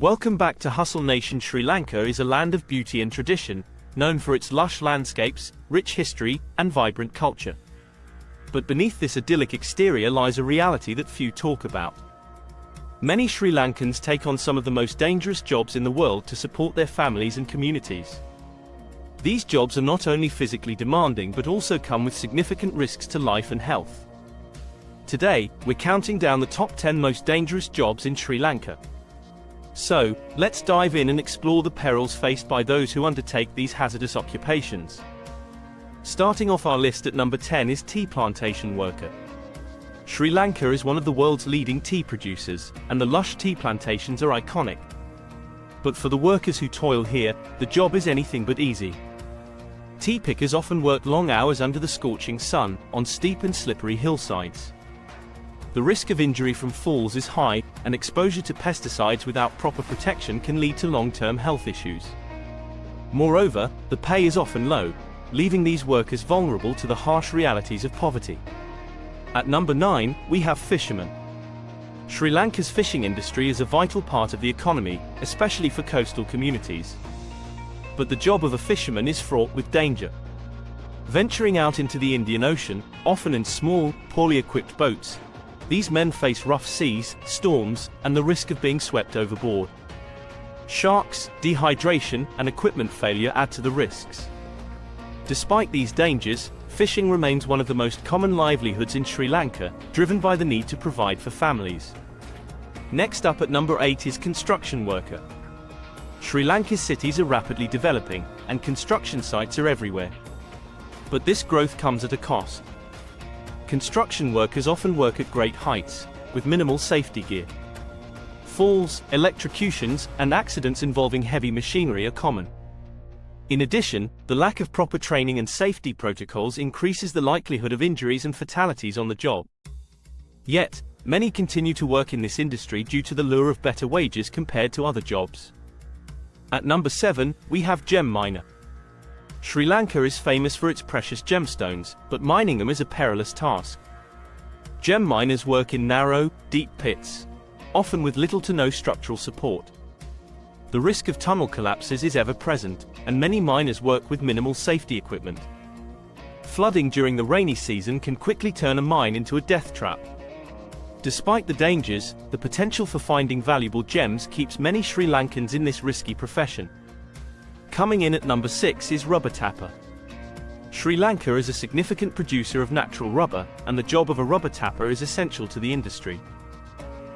Welcome back to Hustle Nation. Sri Lanka is a land of beauty and tradition, known for its lush landscapes, rich history, and vibrant culture. But beneath this idyllic exterior lies a reality that few talk about. Many Sri Lankans take on some of the most dangerous jobs in the world to support their families and communities. These jobs are not only physically demanding but also come with significant risks to life and health. Today, we're counting down the top 10 most dangerous jobs in Sri Lanka. So, let's dive in and explore the perils faced by those who undertake these hazardous occupations. Starting off our list at number 10 is tea plantation worker. Sri Lanka is one of the world's leading tea producers, and the lush tea plantations are iconic. But for the workers who toil here, the job is anything but easy. Tea pickers often work long hours under the scorching sun, on steep and slippery hillsides. The risk of injury from falls is high, and exposure to pesticides without proper protection can lead to long-term health issues. Moreover, the pay is often low, leaving these workers vulnerable to the harsh realities of poverty. At number 9, we have fishermen. Sri Lanka's fishing industry is a vital part of the economy, especially for coastal communities. But the job of a fisherman is fraught with danger. Venturing out into the Indian Ocean, often in small, poorly equipped boats, these men face rough seas, storms, and the risk of being swept overboard. Sharks, dehydration, and equipment failure add to the risks. Despite these dangers, fishing remains one of the most common livelihoods in Sri Lanka, driven by the need to provide for families. Next up at number 8 is construction worker. Sri Lanka's cities are rapidly developing, and construction sites are everywhere. But this growth comes at a cost. Construction workers often work at great heights, with minimal safety gear. Falls, electrocutions, and accidents involving heavy machinery are common. In addition, the lack of proper training and safety protocols increases the likelihood of injuries and fatalities on the job. Yet, many continue to work in this industry due to the lure of better wages compared to other jobs. At number 7, we have gem miner. Sri Lanka is famous for its precious gemstones, but mining them is a perilous task. Gem miners work in narrow, deep pits, often with little to no structural support. The risk of tunnel collapses is ever present, and many miners work with minimal safety equipment. Flooding during the rainy season can quickly turn a mine into a death trap. Despite the dangers, the potential for finding valuable gems keeps many Sri Lankans in this risky profession. Coming in at number 6 is rubber tapper. Sri Lanka is a significant producer of natural rubber, and the job of a rubber tapper is essential to the industry.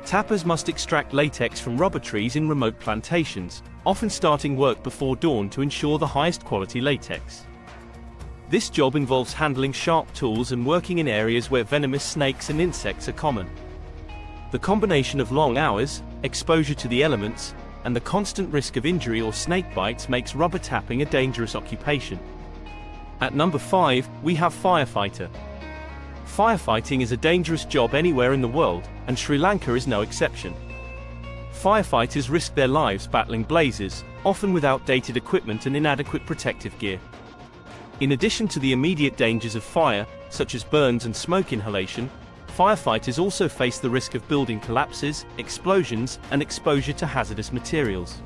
Tappers must extract latex from rubber trees in remote plantations, often starting work before dawn to ensure the highest quality latex. This job involves handling sharp tools and working in areas where venomous snakes and insects are common. The combination of long hours, exposure to the elements, and the constant risk of injury or snake bites makes rubber tapping a dangerous occupation. At number 5, we have firefighter. Firefighting is a dangerous job anywhere in the world, and Sri Lanka is no exception. Firefighters risk their lives battling blazes, often with outdated equipment and inadequate protective gear. In addition to the immediate dangers of fire, such as burns and smoke inhalation, firefighters also face the risk of building collapses, explosions, and exposure to hazardous materials.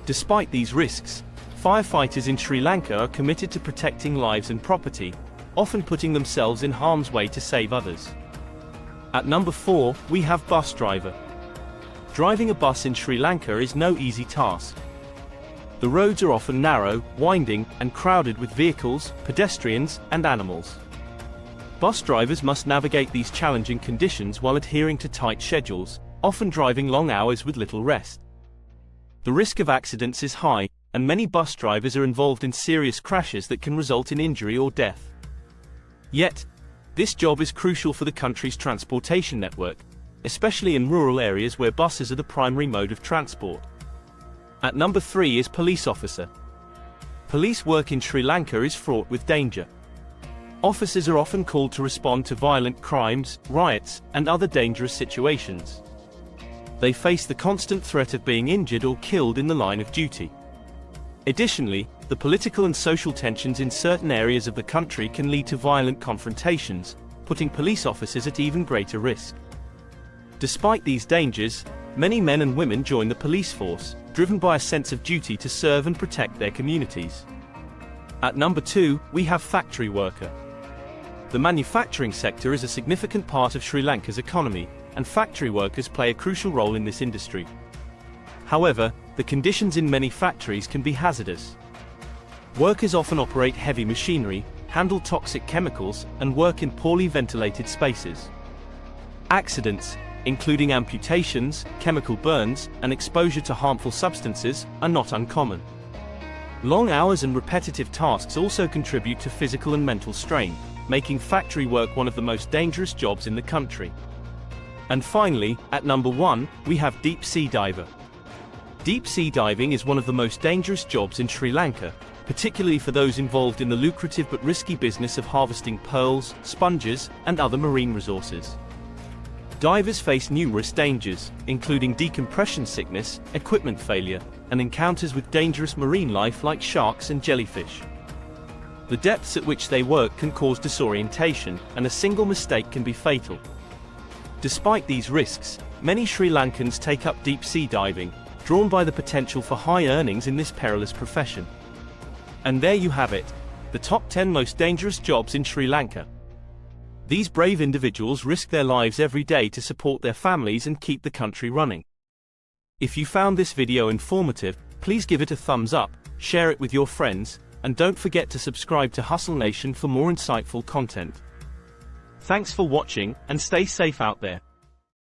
Despite these risks, firefighters in Sri Lanka are committed to protecting lives and property, often putting themselves in harm's way to save others. At number 4, we have bus driver. Driving a bus in Sri Lanka is no easy task. The roads are often narrow, winding, and crowded with vehicles, pedestrians, and animals. Bus drivers must navigate these challenging conditions while adhering to tight schedules, often driving long hours with little rest. The risk of accidents is high, and many bus drivers are involved in serious crashes that can result in injury or death. Yet, this job is crucial for the country's transportation network, especially in rural areas where buses are the primary mode of transport. At number 3 is police officer. Police work in Sri Lanka is fraught with danger. Officers are often called to respond to violent crimes, riots, and other dangerous situations. They face the constant threat of being injured or killed in the line of duty. Additionally, the political and social tensions in certain areas of the country can lead to violent confrontations, putting police officers at even greater risk. Despite these dangers, many men and women join the police force, driven by a sense of duty to serve and protect their communities. At number 2, we have factory worker. The manufacturing sector is a significant part of Sri Lanka's economy, and factory workers play a crucial role in this industry. However, the conditions in many factories can be hazardous. Workers often operate heavy machinery, handle toxic chemicals, and work in poorly ventilated spaces. Accidents, including amputations, chemical burns, and exposure to harmful substances, are not uncommon. Long hours and repetitive tasks also contribute to physical and mental strain, making factory work one of the most dangerous jobs in the country. And finally, at number 1, we have deep sea diver. Deep sea diving is one of the most dangerous jobs in Sri Lanka, particularly for those involved in the lucrative but risky business of harvesting pearls, sponges, and other marine resources. Divers face numerous dangers, including decompression sickness, equipment failure, and encounters with dangerous marine life like sharks and jellyfish. The depths at which they work can cause disorientation, and a single mistake can be fatal. Despite these risks, many Sri Lankans take up deep sea diving, drawn by the potential for high earnings in this perilous profession. And there you have it, the top 10 most dangerous jobs in Sri Lanka. These brave individuals risk their lives every day to support their families and keep the country running. If you found this video informative, please give it a thumbs up, share it with your friends, and don't forget to subscribe to Hustle Nation for more insightful content. Thanks for watching, and stay safe out there.